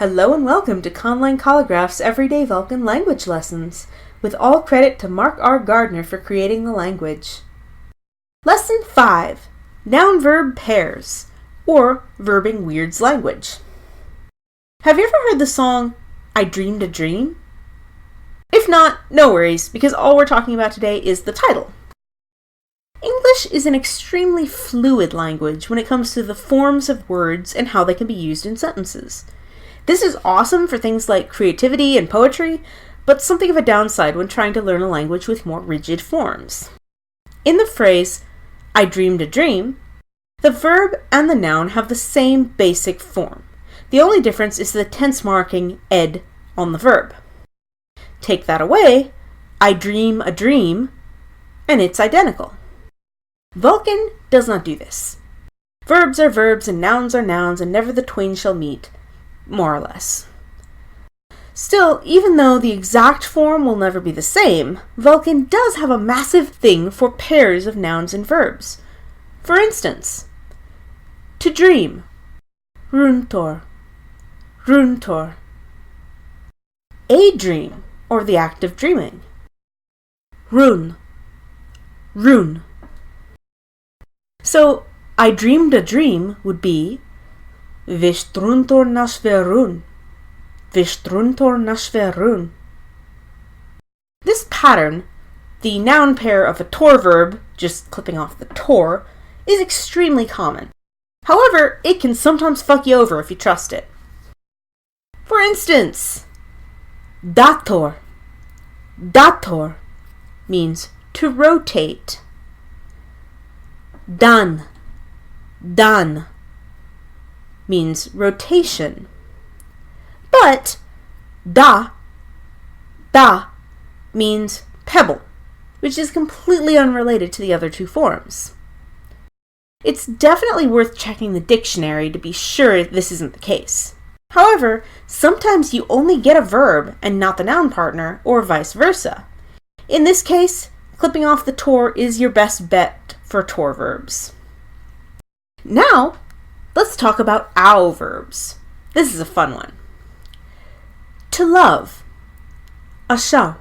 Hello and welcome to Conlang Calligraph's Everyday Vulcan Language Lessons, with all credit to Mark R. Gardner for creating the language. Lesson 5, Noun-Verb Pairs, or Verbing Weird's Language. Have you ever heard the song, I Dreamed a Dream? If not, no worries, because all we're talking about today is the title. English is an extremely fluid language when it comes to the forms of words and how they can be used in sentences. This is awesome for things like creativity and poetry, but something of a downside when trying to learn a language with more rigid forms. In the phrase, I dreamed a dream, the verb and the noun have the same basic form. The only difference is the tense marking ed on the verb. Take that away, I dream a dream, and it's identical. Vulcan does not do this. Verbs are verbs and nouns are nouns and never the twain shall meet, more or less. Still, even though the exact form will never be the same, Vulcan does have a massive thing for pairs of nouns and verbs. For instance, to dream, runtor, runtor. A dream, or the act of dreaming, run, run. So, I dreamed a dream would be Vistruntor nasverun, Vistruntor nasverun. This pattern, the noun pair of a tor verb, just clipping off the tor, is extremely common. However, it can sometimes fuck you over if you trust it. For instance, dator. Dator means to rotate. Dan, dan means rotation. But da means pebble, which is completely unrelated to the other two forms. It's definitely worth checking the dictionary to be sure this isn't the case. However, sometimes you only get a verb and not the noun partner, or vice versa. In this case, clipping off the tor is your best bet for tor verbs. Now, let's talk about ow verbs. This is a fun one. To love, ashau,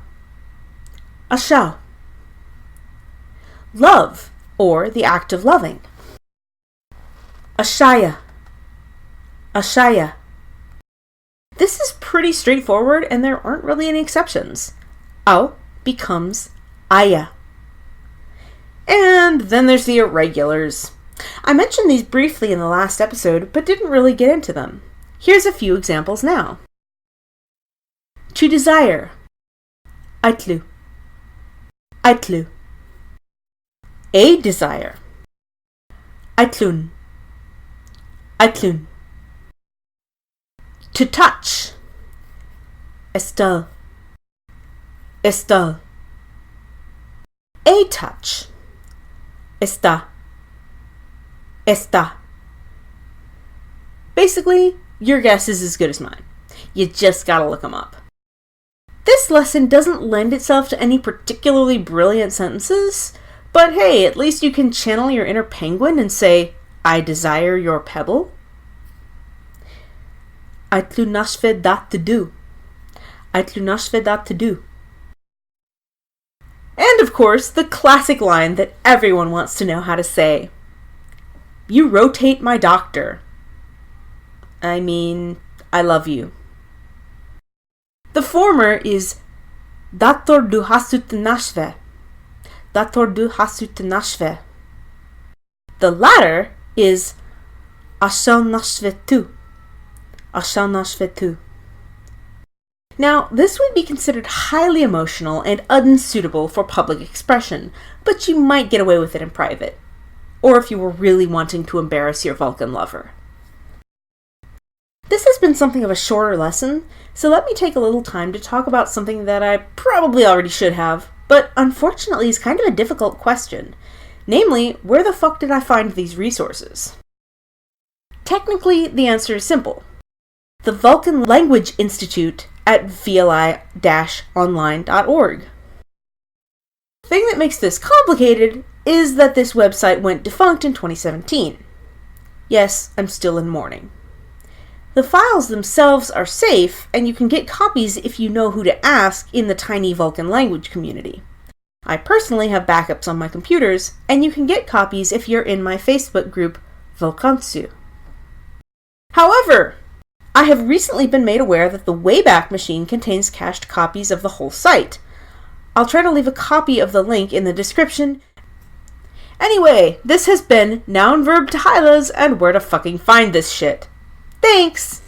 ashau. Love, or the act of loving, ashaya, ashaya. This is pretty straightforward and there aren't really any exceptions. Au becomes aya. And then there's the irregulars. I mentioned these briefly in the last episode, but didn't really get into them. Here's a few examples now. To desire, aitlu, aitlu. A desire, aitlun, aitlun. To touch, estal, estal. A touch, está, está. Basically, your guess is as good as mine. You just gotta look them up. This lesson doesn't lend itself to any particularly brilliant sentences, but hey, at least you can channel your inner penguin and say, I desire your pebble. Aitlu nashve dat to do. Aitlu nashve dat to do. And of course, the classic line that everyone wants to know how to say. You rotate my doctor. I mean, I love you. The former is dator du hasut nashve. Dator du hasut nashve. The latter is ashau nashve tu. Ashau nashve tu. Now, this would be considered highly emotional and unsuitable for public expression, but you might get away with it in private, or if you were really wanting to embarrass your Vulcan lover. This has been something of a shorter lesson, so let me take a little time to talk about something that I probably already should have, but unfortunately is kind of a difficult question. Namely, where the fuck did I find these resources? Technically, the answer is simple. The Vulcan Language Institute at vli-online.org. The thing that makes this complicated is that this website went defunct in 2017. Yes, I'm still in mourning. The files themselves are safe, and you can get copies if you know who to ask in the tiny Vulcan language community. I personally have backups on my computers, and you can get copies if you're in my Facebook group, Vulcansu. However, I have recently been made aware that the Wayback Machine contains cached copies of the whole site. I'll try to leave a copy of the link in the description. Anyway, this has been Noun Verb Tylas and where to fucking find this shit. Thanks!